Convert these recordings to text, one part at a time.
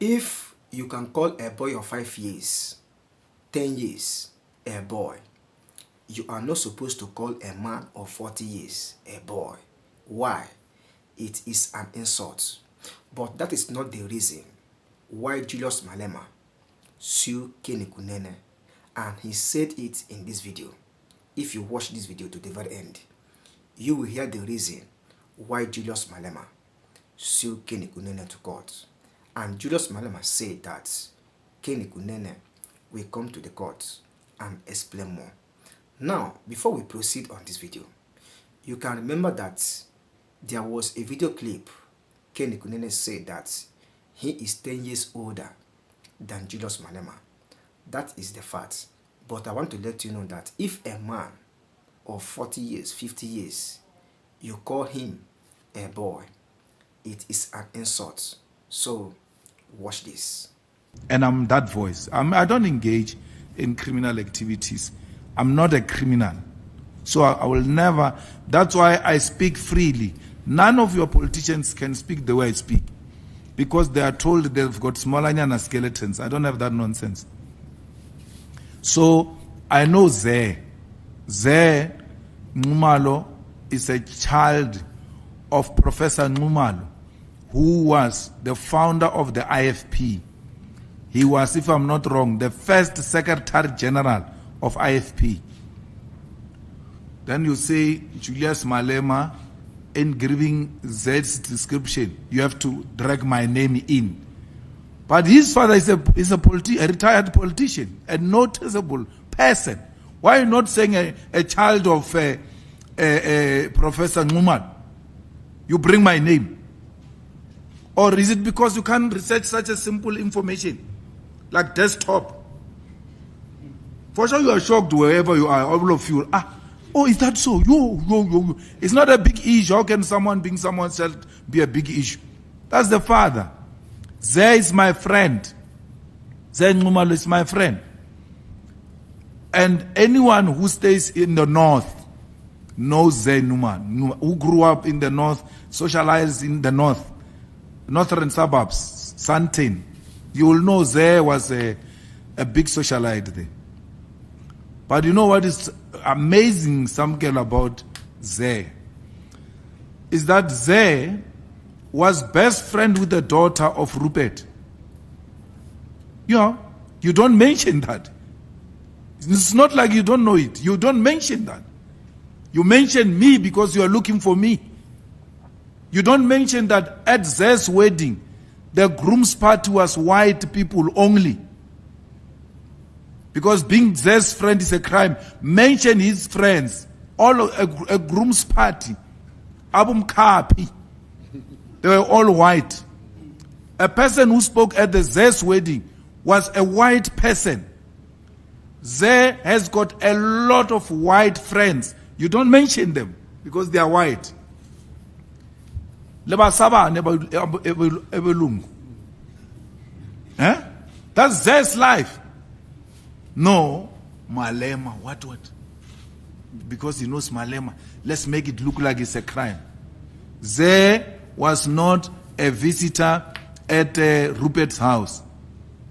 If you can call a boy of 5 years, 10 years, a boy, you are not supposed to call a man of 40 years a boy. Why? It is an insult. But that is not the reason why Julius Malema sued Kenny Kunene, and he said it in this video. If you watch this video to the very end, you will hear the reason why Julius Malema sued Kenny Kunene to court. And Julius Malema said that Kenny Kunene will come to the court and explain more. Now, before we proceed on this video, you can remember that there was a video clip. Kenny Kunene said that he is 10 years older than Julius Malema. That is the fact. But I want to let you know that if a man of 40 years, 50 years, you call him a boy, it is an insult. So, watch this. And I'm that voice. I don't engage in criminal activities. I'm not a criminal. So I will never, that's why I speak freely. None of your politicians can speak the way I speak, because they are told they've got small skeletons. I don't have that nonsense. So I know Ze Nxumalo is a child of Professor Nxumalo, who was the founder of the IFP. He was, if I'm not wrong, the first Secretary General of IFP. Then you say Julius Malema, in giving Z's description, you have to drag my name in. But his father is a retired politician, a noticeable person. Why are you not saying a child of Professor Nxumalo? You bring my name. Or is it because you can't research such a simple information like desktop? For sure you are shocked wherever you are, all of you. Oh, is that so? Yo. It's not a big issue. How can someone being someone's child be a big issue? That's the father. Ze is my friend. Ze Nxumalo is my friend. And anyone who stays in the north knows Ze Nxumalo, who grew up in the north, socialized in the northern suburbs, Sandton. You will know Ze was a big socialite there. But you know what is amazing, Samkel, about Ze? Is that Ze was best friend with the daughter of Rupert. You don't mention that. It's not like you don't know it. You don't mention that. You mention me because you are looking for me. You don't mention that at Ze's wedding, the groom's party was white people only. Because being Ze's friend is a crime. Mention his friends. All a groom's party. Abum Kapi. They were all white. A person who spoke at the Ze's wedding was a white person. Ze has got a lot of white friends. You don't mention them because they are white. That's Ze's life. No, Malema, what? Because he knows Malema. Let's make it look like it's a crime. Ze was not a visitor at Rupert's house.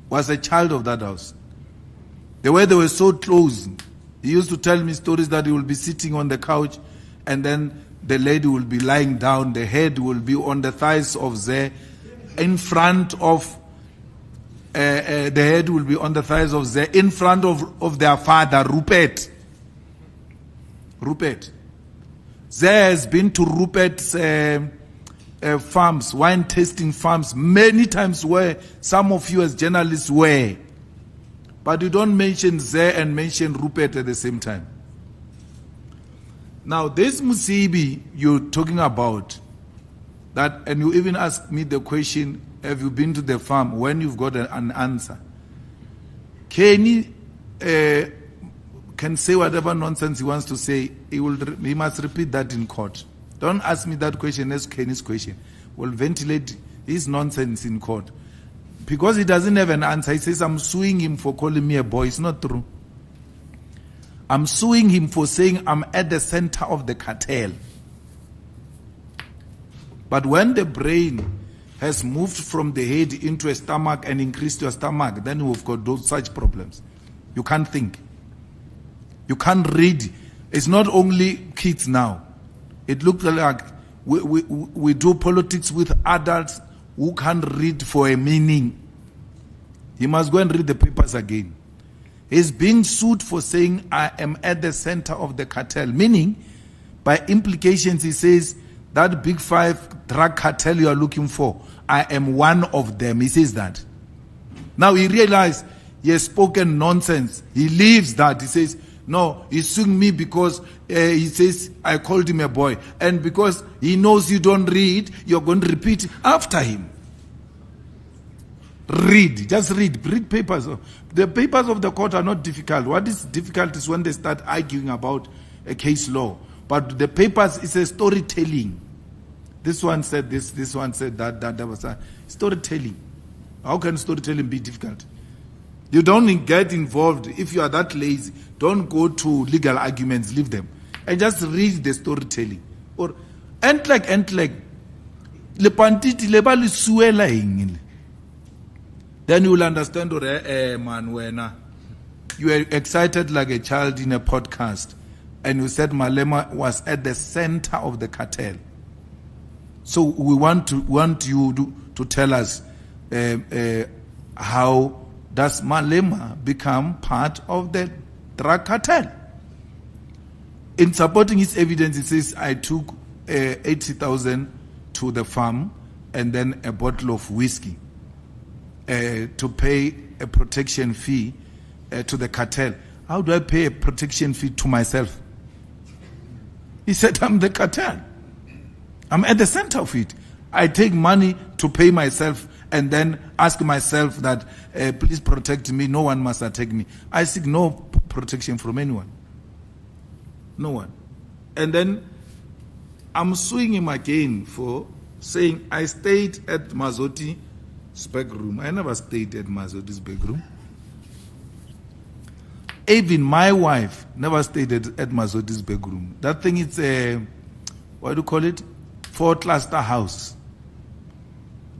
Was a child of that house. The way they were so close, he used to tell me stories that he will be sitting on the couch and then the lady will be lying down, the head will be on the thighs of Ze, in front of the head will be on the thighs of Ze, in front of their father, Rupert. Ze has been to Rupert's farms, wine tasting farms, many times where some of you as journalists were. But you don't mention Ze and mention Rupert at the same time. Now, this Musibi you're talking about, that, and you even asked me the question, have you been to the farm? When you've got an answer. Kenny can say whatever nonsense he wants to say. He must repeat that in court. Don't ask me that question as Kenny's question. We'll ventilate his nonsense in court. Because he doesn't have an answer. He says, I'm suing him for calling me a boy. It's not true. I'm suing him for saying I'm at the center of the cartel. But when the brain has moved from the head into a stomach and increased your stomach, then we've got those such problems. You can't think. You can't read. It's not only kids now. It looks like we do politics with adults who can't read for a meaning. He must go and read the papers again. He's being sued for saying, I am at the center of the cartel. Meaning, by implications, he says, that big five drug cartel you are looking for, I am one of them. He says that. Now he realized he has spoken nonsense. He leaves that. He says, no, he's suing me because he says I called him a boy. And because he knows you don't read, you're going to repeat after him. Read. Just read. Read papers. The papers of the court are not difficult. What is difficult is when they start arguing about a case law. But the papers is a storytelling. This one said this one said that was a storytelling. How can storytelling be difficult? You don't get involved. If you are that lazy, don't go to legal arguments, leave them. And just read the storytelling. Or like le pantiti le ba le suela eng. Then you will understand, man, you are excited like a child in a podcast. And you said Malema was at the center of the cartel. So we want you to tell us how does Malema become part of the drug cartel? In supporting his evidence, he says, I took 80,000 to the farm and then a bottle of whiskey to pay a protection fee to the cartel. How do I pay a protection fee to myself? He said, I'm the cartel. I'm at the center of it. I take money to pay myself and then ask myself that, please protect me. No one must attack me. I seek no protection from anyone. No one. And then I'm suing him again for saying I stayed at Mazoti's back room. I never stayed at Mazoti's back room. Even my wife never stayed at Mazoti's back room. That thing is a, what do you call it? 4-cluster house.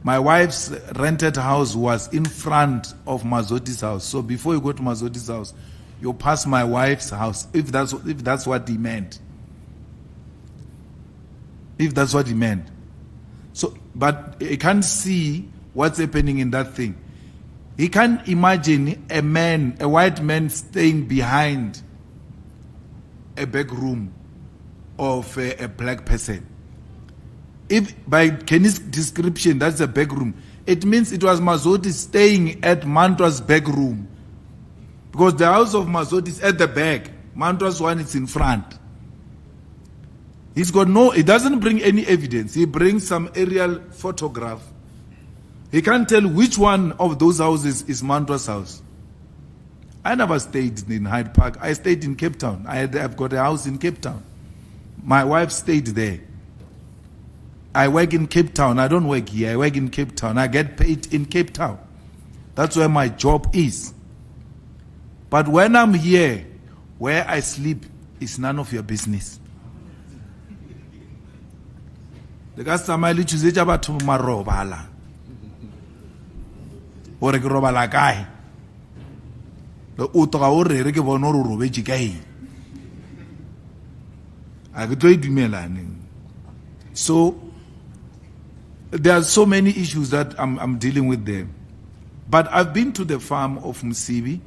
My wife's rented house was in front of Mazoti's house. So before you go to Mazoti's house, you pass my wife's house, if that's what he meant. If that's what he meant. So, but he can't see what's happening in that thing. He can't imagine a white man staying behind a back room of a black person. If by Kenny's description, that's a back room, it means it was Mazoti staying at Mantra's back room. Because the house of Mazoti is at the back. Mantra's one is in front. He doesn't bring any evidence. He brings some aerial photograph. He can't tell which one of those houses is Mantra's house. I never stayed in Hyde Park. I stayed in Cape Town. I've got a house in Cape Town. My wife stayed there. I work in Cape Town. I don't work here. I work in Cape Town. I get paid in Cape Town. That's where my job is. But when I'm here, where I sleep is none of your business. The customer chooses about to marobala. Or a robala guy. The utra or a bonoro robeji guy. I could trade you. So there are so many issues that I'm dealing with there. But I've been to the farm of Msibi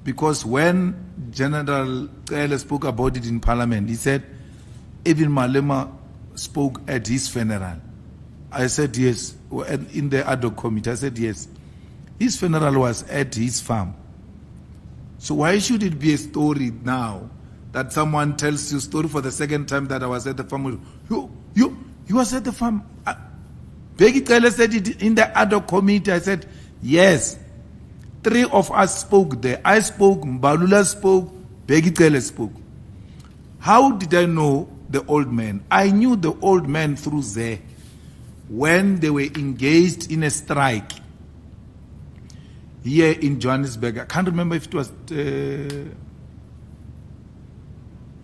because when General Kele spoke about it in Parliament, he said, even Malema spoke at his funeral. I said yes. In the ad hoc committee, I said yes. His funeral was at his farm. So why should it be a story now that someone tells you a story for the second time that I was at the farm? You was at the farm. Bheki Cele said it in the ad hoc committee. I said, yes. 3 of us spoke there. I spoke, Mbalula spoke, Bheki Cele spoke. How did I know the old man? I knew the old man through there when they were engaged in a strike here in Johannesburg. I can't remember if it was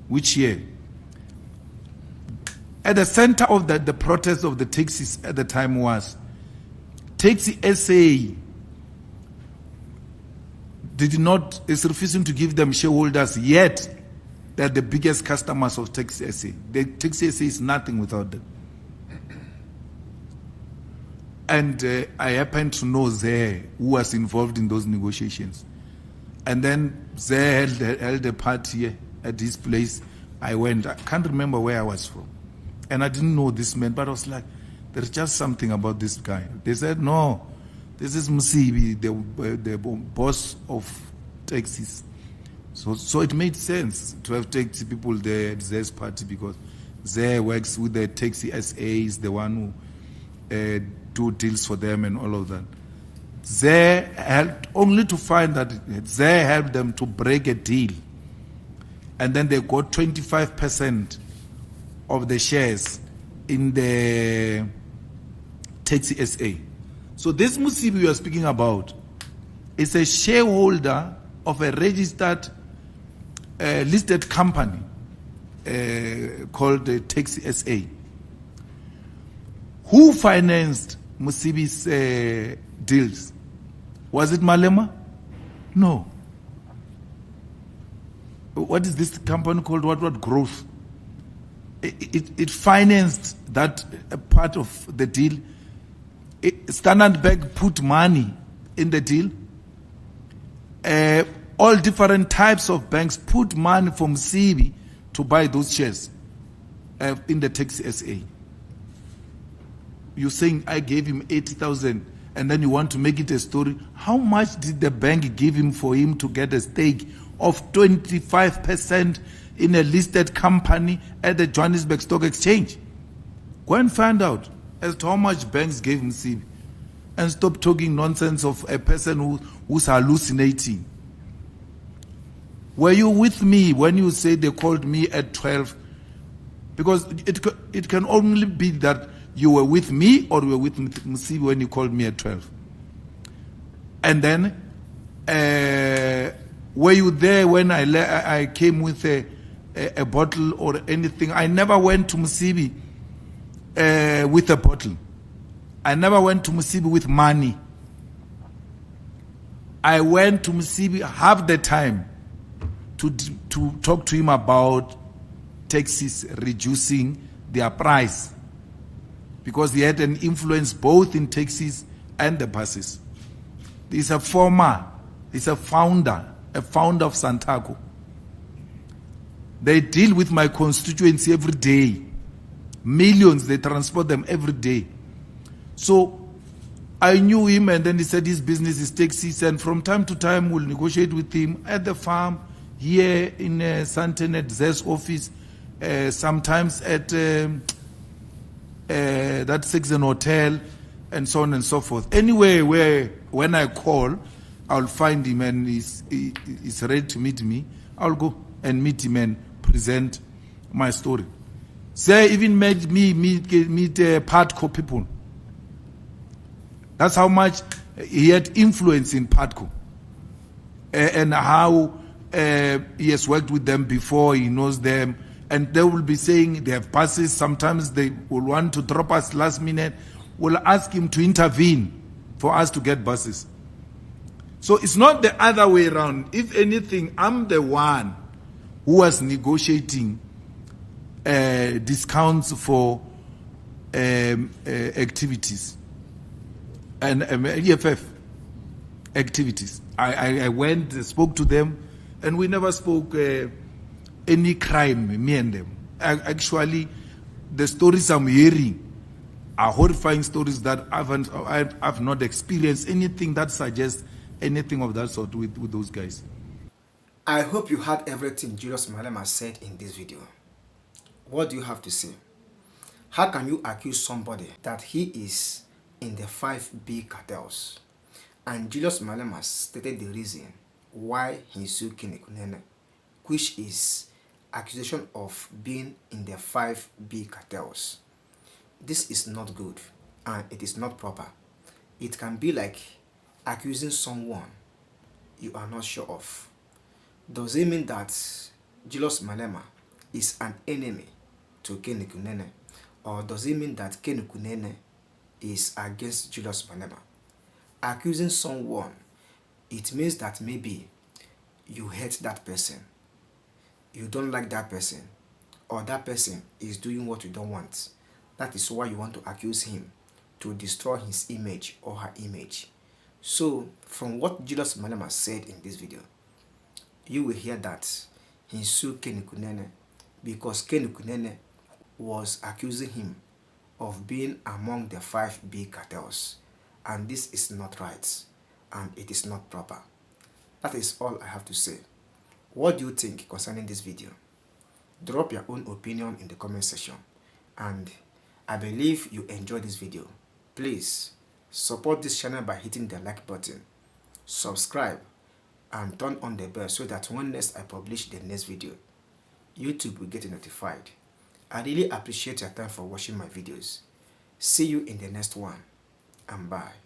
which year. At the center of the protest of the taxis at the time was Taxi SA is refusing to give them shareholders, yet they're the biggest customers of Taxi SA. The Taxi SA is nothing without them. And I happen to know Zeh, who was involved in those negotiations. And then Zeh held a party at this place. I went, I can't remember where I was from. And I didn't know this man, but I was like, there's just something about this guy. They said, no, this is Musibi, the boss of taxis. So it made sense to have taxi people there at Zeh's party, because Zeh works with the taxi SA, is the one who do deals for them and all of that. Zeh helped, only to find that Zeh helped them to break a deal. And then they got 25% of the shares in the Taxi SA. So this Musibi we are speaking about is a shareholder of a registered listed company called the Taxi SA. Who financed Musibi's deals? Was it Malema? No. What is this company called? What growth? It financed that part of the deal. Standard Bank put money in the deal. All different types of banks put money from CB to buy those shares in the Taxi SA. You're saying I gave him 80,000 and then you want to make it a story. How much did the bank give him for him to get a stake of 25% in a listed company at the Johannesburg Stock Exchange? Go and find out as to how much banks gave him CB, and stop talking nonsense of a person who's hallucinating. Were you with me when you say they called me at 12? Because it can only be that you were with me or you were with Musibi when you called me at 12. And then, were you there when I came with a bottle or anything? I never went to Musibi with a bottle. I never went to Musibi with money. I went to Musibi half the time to talk to him about taxis reducing their price, because he had an influence both in taxis and the buses. He's a founder of Santaco. They deal with my constituency every day. Millions, they transport them every day. So I knew him, and then he said his business is taxis, and from time to time we'll negotiate with him at the farm, here in Sandton at Zeh's office, sometimes at that Saxon Hotel, and so on and so forth. Anyway, when I call, I'll find him, and he's ready to meet me. I'll go and meet him and present my story. Zeh even made me meet PATCO people. That's how much he had influence in PATCO, and how he has worked with them before. He knows them, and they will be saying they have buses. Sometimes they will want to drop us last minute. We'll ask him to intervene for us to get buses. So it's not the other way around. If anything, I'm the one who was negotiating discounts for activities and EFF activities. I went, spoke to them, and we never spoke any crime, me and them. Actually, the stories I'm hearing are horrifying stories that I've not experienced anything that suggests anything of that sort with those guys. I hope you heard everything Julius Malema said in this video. What do you have to say? How can you accuse somebody that he is in the 5 big cartels? And Julius Malema stated the reason why he sued Kenny Kunene, which is accusation of being in the 5 big cartels. This is not good, and it is not proper. It can be like accusing someone you are not sure of. Does it mean that Julius Malema is an enemy to Kenny Kunene, or does it mean that Kenny Kunene is against Julius Malema? accusing someone, it means that maybe you hate that person, you don't like that person, or that person is doing what you don't want. That is why you want to accuse him, to destroy his image or her image. So, from what Julius Malema said in this video, you will hear that he sued Kenny Kunene because Kenny Kunene was accusing him of being among the 5 big cartels, and this is not right and it is not proper. That is all I have to say. What do you think concerning this video? Drop your own opinion in the comment section, and I believe you enjoyed this video. Please support this channel by hitting the like button, subscribe, and turn on the bell so that when next I publish the next video, YouTube will get notified. I really appreciate your time for watching my videos. See you in the next one, and bye.